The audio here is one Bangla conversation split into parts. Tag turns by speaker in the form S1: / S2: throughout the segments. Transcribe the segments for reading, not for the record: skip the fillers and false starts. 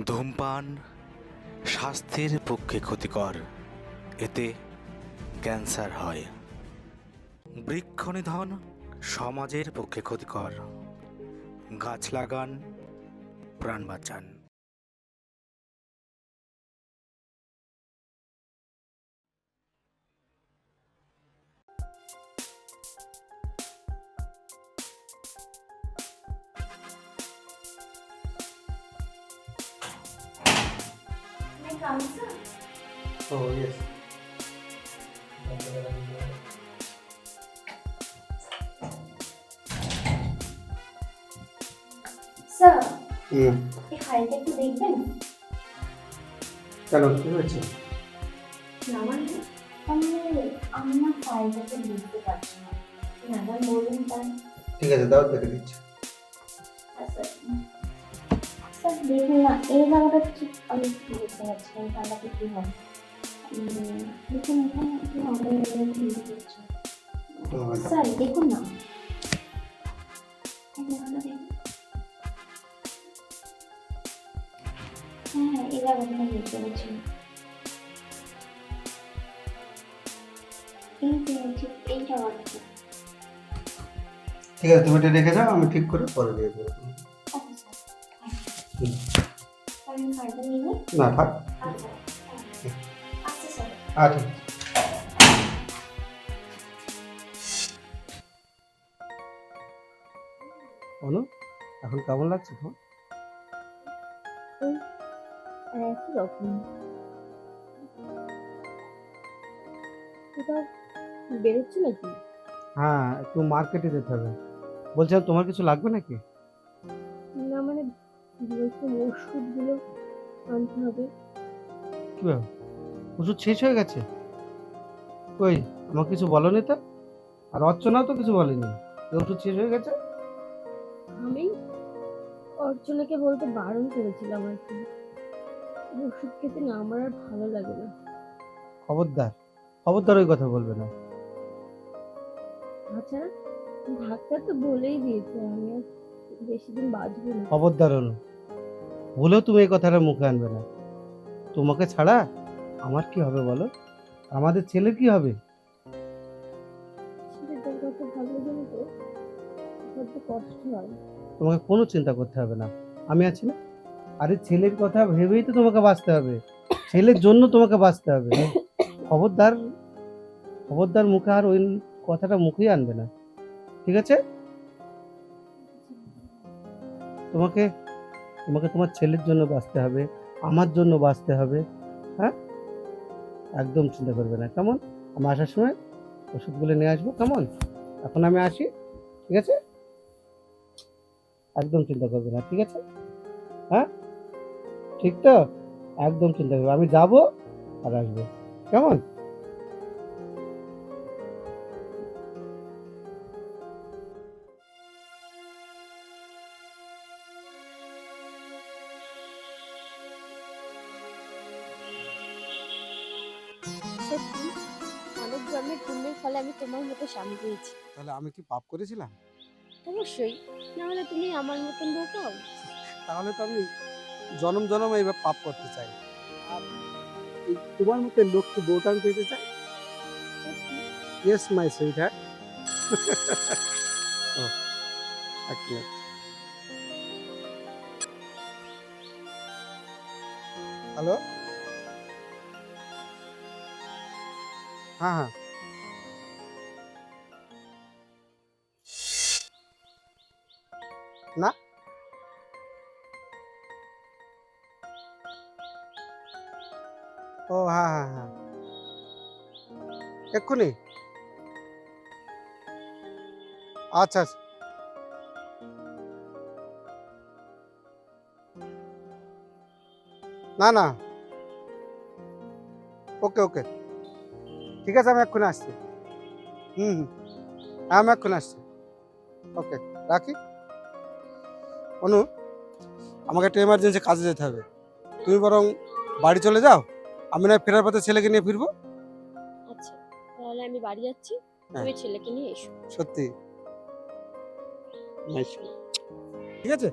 S1: ধূমপান স্বাস্থ্যের পক্ষে ক্ষতিকর, এতে ক্যান্সার হয়। বৃক্ষনিধন সমাজের পক্ষে ক্ষতিকর। গাছ লাগান, প্রাণ বাঁচান।
S2: Come, sir.
S3: Oh, yes.
S2: Sir
S3: হুম,
S2: এই ফাইলটা একটু দেখবেন?
S3: কেন কি হয়েছে?
S2: না মানে আমি না ফাইলটাকে বুঝতে পারছি না। একবার বলুন তাই।
S3: ঠিক আছে, দাও দেখে দিচ্ছি।
S2: আচ্ছা স্যার দেখুন না, এই জায়গাটা ঠিক আমি বুঝতে পারছি না, জায়গাটা কি হবে। দেখুন এখানে একটু হচ্ছে। স্যার দেখুন না, এই জায়গাটা দেখুন। হ্যাঁ এই জায়গাটা আমি বুঝতে পারছি। এই যে ঠিক এই জায়গাটা।
S3: ঠিক আছে, তুমি এটা রেখে যাও, আমি ঠিক করে পরে দিয়ে দেবো।
S2: আচ্ছা স্যার।
S3: হুম।
S2: আমি ফাইলটা নিয়ে নিই।
S3: না থাক।
S2: আচ্ছা আচ্ছা স্যার।
S3: আচ্ছা, অনু এখন কেমন লাগছে তো?
S2: একই রকম। কোথাও বেরোচ্ছি নাকি?
S3: হ্যাঁ, একটু মার্কেটে যেতে হবে। বলছিলাম তোমার কিছু লাগবে নাকি?
S2: না মানে বলছিলাম ওষুধগুলো আনতে হবে।
S3: কি ব্যাপার? ওষুধ শেষ হয়ে গেছে? কই, আমাকে কিছু বলোনি তো? আর অর্চনাও তো কিছু বলেনি যে ওষুধ শেষ হয়ে গেছে।
S2: আমি অর্চনাকে বলতে বারণ করেছিলাম আর কি, ওষুধ খেতে না আমার আর ভালো লাগে না।
S3: খবরদার, খবরদার ওই কথা বলবে না।
S2: তাছাড়া ডাক্তার তো বলেই দিয়েছে আমি আর বেশি দিন বাঁচবো না।
S3: খবরদার অনু, ভুলেও তুমি এই কথাটা মুখে আনবে না। তোমাকে ছাড়া আমার কি হবে বলো? আমাদের ছেলের কি হবে?
S2: সেটার কথা ভালো জানি তো, বড্ড কষ্ট হয়।
S3: তোমাকে কোনো চিন্তা করতে হবে না, আমি আছি না। আরে ছেলের কথা ভেবেই তো তোমাকে বাঁচতে হবে, ছেলের জন্য তোমাকে বাঁচতে হবে। খবরদার, খবরদার মুখে আর ওই কথাটা মুখেই আনবে না, ঠিক আছে? তোমাকে তোমাকে তোমার ছেলের জন্য বাঁচতে হবে, আমার জন্য বাঁচতে হবে। হ্যাঁ, একদম চিন্তা করবে না, কেমন? আমি আসার সময় ওষুধগুলো নিয়ে আসবো, কেমন? এখন আমি আসি, ঠিক আছে? একদম চিন্তা করবে না, ঠিক আছে? হ্যাঁ, ঠিক তো? একদম চিন্তা করবে, আমি যাবো আর আসবো, কেমন?
S2: সত্যি অনেক জন্মের পুণ্যের ফলে আমি তোমার মতো স্বামী পেয়েছি।
S3: তাহলে আমি কি পাপ করেছিলাম?
S2: অবশ্যই, না হলে তুমি আমার মতন বউ পাও?
S3: তাহলে তো আমি জনম জনম এইবার পাপ করতে চাই, আর এই তোমার মতো লক্ষ্মী বউটা আমি পেতে চাই। Yes my sweetheart. ও, এক মিনিট। হ্যালো, হ্যাঁ হ্যাঁ, না ও হ্যাঁ হ্যাঁ হ্যাঁ, এক্ষুনি। আচ্ছা আচ্ছা, না না, ওকে ওকে, ঠিক আছে, আমি এক্ষুনি আসছি। হুম হুম, হ্যাঁ আমি এক্ষুনি আসছি। ওকে, রাখি। অনু, আমাকে একটা এমার্জেন্সি কাজে যেতে হবে, তুমি বরং বাড়ি চলে যাও, আমি না ফেরার পথে ছেলেকে নিয়ে ফিরবো।
S2: আচ্ছা তাহলে আমি বাড়ি যাচ্ছি,
S3: হ্যাঁ।
S2: তুমি ছেলেকে নিয়ে এসো।
S3: সত্যি নাইস, ঠিক আছে।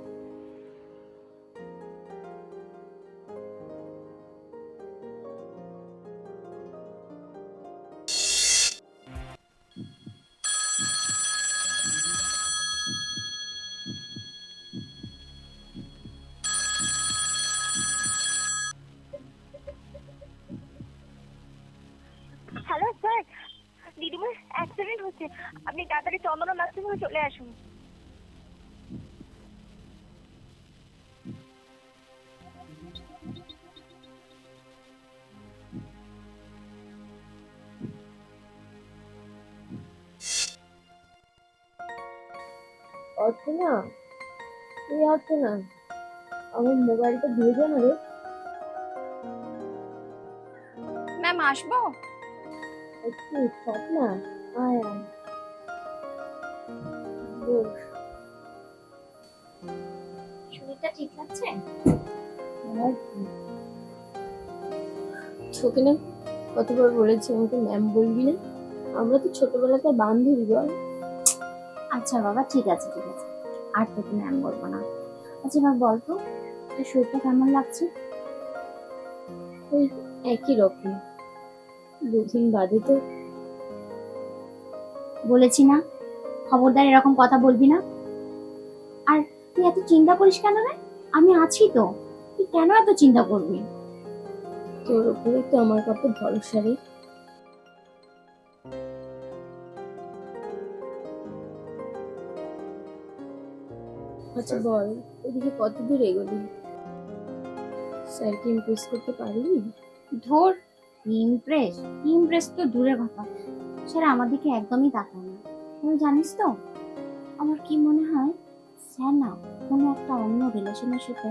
S4: হ্যালো স্যার, দিদিমার অ্যাক্সিডেন্ট হচ্ছে, আপনি তাড়াতাড়ি চন্দনা নার্সিংহোমে চলে আসুন।
S2: অর্চনা, তুই অর্চনা, আমার মোবাইলটা দিয়ে যা না রে।
S4: ম্যাম আসবো?
S2: একটু সব না, আয় আয় বস।
S4: শরীরটা ঠিক লাগছে?
S2: আর কি? তোকে না কতবার বলেছি আমাকে ম্যাম বলবি না, আমরা তো ছোটবেলাকার বান্ধবী বল।
S4: আচ্ছা বাবা, ঠিক আছে ঠিক আছে, আর তোকে ম্যাম বলবো না। আচ্ছা এবার বল তো, তোর শরীরটা কেমন লাগছে?
S2: ওই একই রকম, দুদিন বাদে তো।
S4: বলেছি না, খবরদার এরকম কথা বলবি না। আর তুই এত চিন্তা করিস কেন রে? আমি আছি তো, তুই কেন এত চিন্তা করবি?
S2: তোর উপরে তো আমার কত ভরসা রে। আচ্ছা বল, ওদিকে কত দূর এগোলি? স্যারকে ইমপ্রেস করতে পারলি?
S4: ধর, ইমপ্রেস ইমপ্রেস তো দূরের কথা, সেটা আমার দিকে একদমই তাকায় না। তুমি জানিস তো, আমার কি মনে হয়, স্যার না কোনো একটা অন্য রিলেশনের সাথে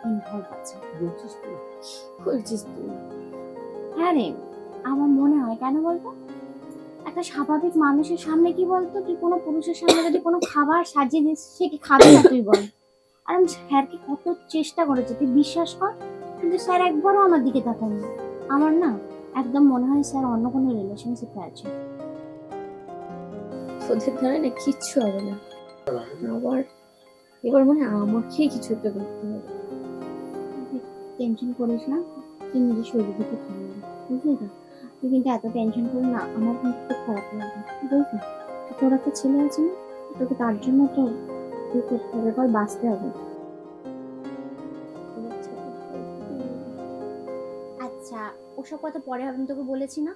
S4: ইনভলভ আছে।
S2: বলছিস তুই? বলছিস তুই?
S4: হ্যাঁ রে, আমার মনে হয়। কেন বলতো? একটা স্বাভাবিক মানুষের সামনে কি বলতো, তুই কোনো পুরুষের সামনে যদি কোনো খাবার সাজিয়ে দিস, সে কি খাবে না তুই বল? আর আমি স্যারকে কত চেষ্টা করেছি, তুই বিশ্বাস কর, কিন্তু স্যার একবারও আমার দিকে তাকায়নি। আমার না একদম মনে হয় স্যার অন্য কোনো রিলেশনশিপে আছে।
S2: তোদের দ্বারা না কিচ্ছু হবে না। আবার এবার মানে আমাকেই কিছু একটা করতে হবে।
S4: টেনশন করিস না, তুই নিজের শরীরের দিকে খেয়াল রাখিস, বুঝলি তো? তুই কিন্তু এত টেনশন করি না, আমার কিন্তু খুব খারাপ লাগবে, বুঝলি? তোর একটা ছেলে আছে না, তোকে তার জন্য তো তুই করতে হবে, এবার বাঁচতে হবে।
S2: আমার ছেলে
S4: আচ্ছা, ওসব কথা পরে হবে, আমি তোকে বলেছি না,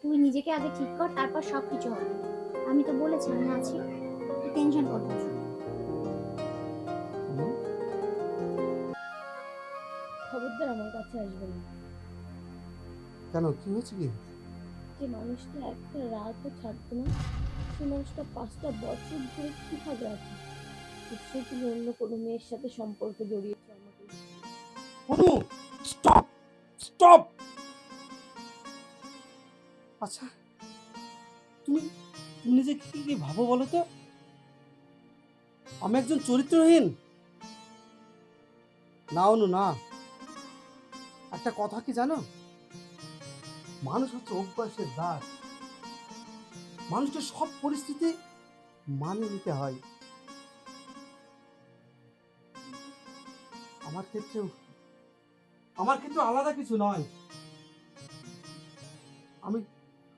S4: তুই নিজেকে আগে ঠিক কর, তারপর সব কিছু হবে। আমি তো বলেছি আমি আছি, তুই টেনশন করবি না।
S2: খবরদার আমার কাছে আসবে না।
S3: কেন, কি হয়েছে কি?
S2: যে মানুষটা একটা রাতও থাকবে না, সে মানুষটা 5টা বছর ধরে কিভাবে আছে? সে তুমি অন্য কোনো মেয়ের সাথে সম্পর্ক জড়িয়েছে আমাকে।
S3: অনু, স্টপ স্টপ। আচ্ছা, তুমি তুমি নিজেকে কি কি ভাবো বলো তো? আমি একজন চরিত্রহীন? না অনু, না। একটা কথা কি জানো, মানুষ হচ্ছে অভ্যাসের দাস। মানুষকে সব পরিস্থিতি মানিয়ে নিতে হয়। আমার ক্ষেত্রেও আমার ক্ষেত্রে আলাদা কিছু নয়। আমি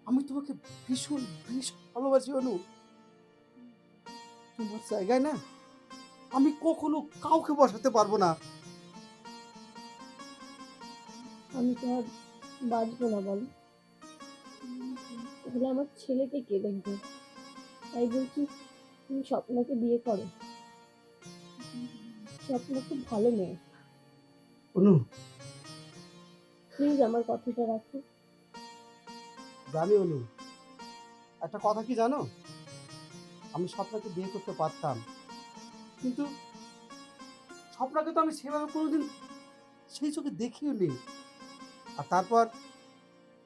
S3: আমি তোমাকে ভীষণ ভীষণ ভালোবাসি অনু। তোমার জায়গায় না আমি কখনো কাউকে বসাতে পারবো না।
S2: আমি তো আর বাঁচবো না বল, তাহলে আমার ছেলেকে কে দেখবে? তাই বলছি তুমি স্বপ্নকে বিয়ে করো। স্বপ্ন খুব ভালো মেয়ে,
S3: অনু,
S2: প্লিজ আমার কথাটা রাখো।
S3: জানি অনু, একটা কথা কি জানো, আমি স্বপ্নকে বিয়ে করতে পারতাম, কিন্তু স্বপ্নকে তো আমি সেভাবে কোনোদিন সেই চোখে দেখিও নি। আর তারপর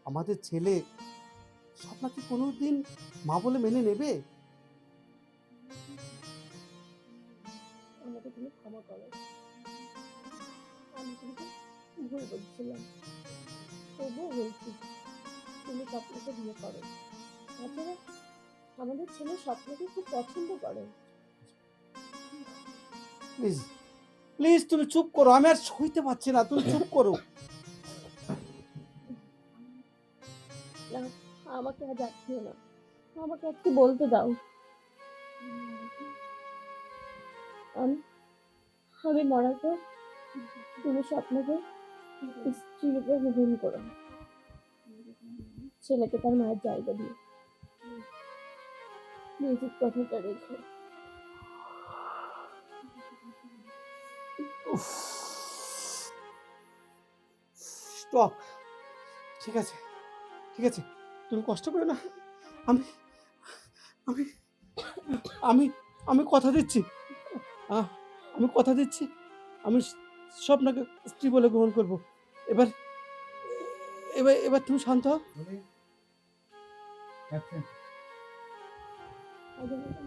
S3: আমাদের ছেলে স্বপ্নকে কোনোদিন মা বলে মেনে নেবে?
S2: আমাকে তুমি ক্ষমা করো, আমি কিন্তু ভুল বলছিলাম, তবুও বলছি তুমি স্বপ্নকে বিয়ে করো। তাছাড়া আমাদের ছেলে স্বপ্নকে খুব পছন্দ করে।
S3: প্লিজ প্লিজ তুমি চুপ করো, আমি আর সইতে পারছি না, তুমি চুপ করো।
S2: না, আমাকে আর যাচ্ছিও না, আমাকে একটু বলতে দাও। আমি আমি মরার পর তুমি স্বপ্নকে স্ত্রীর উপর গ্রহণ করো। ছেলেকে তার মায়ের জায়গা দিয়ে নিজের কথাটা রেখো।
S3: স্টপ। ঠিক আছে, ঠিক আছে, তুমি কষ্ট করো না। আমি আমি আমি আমি কথা দিচ্ছি, আমি কথা দিচ্ছি, আমি স্বপ্নকে স্ত্রী বলে গ্রহণ করব। এবার এবার এবার তুমি শান্ত হও।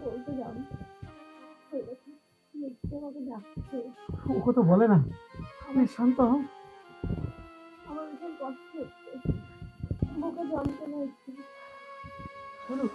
S2: বলতে যাও মিথ্যে আমাকে ডাকছে।
S3: ও কথা বলে না, তুমি শান্ত হও।
S2: আমার ভীষণ কষ্ট হচ্ছে, বুকে যন্ত্রণা হচ্ছে।
S3: বলো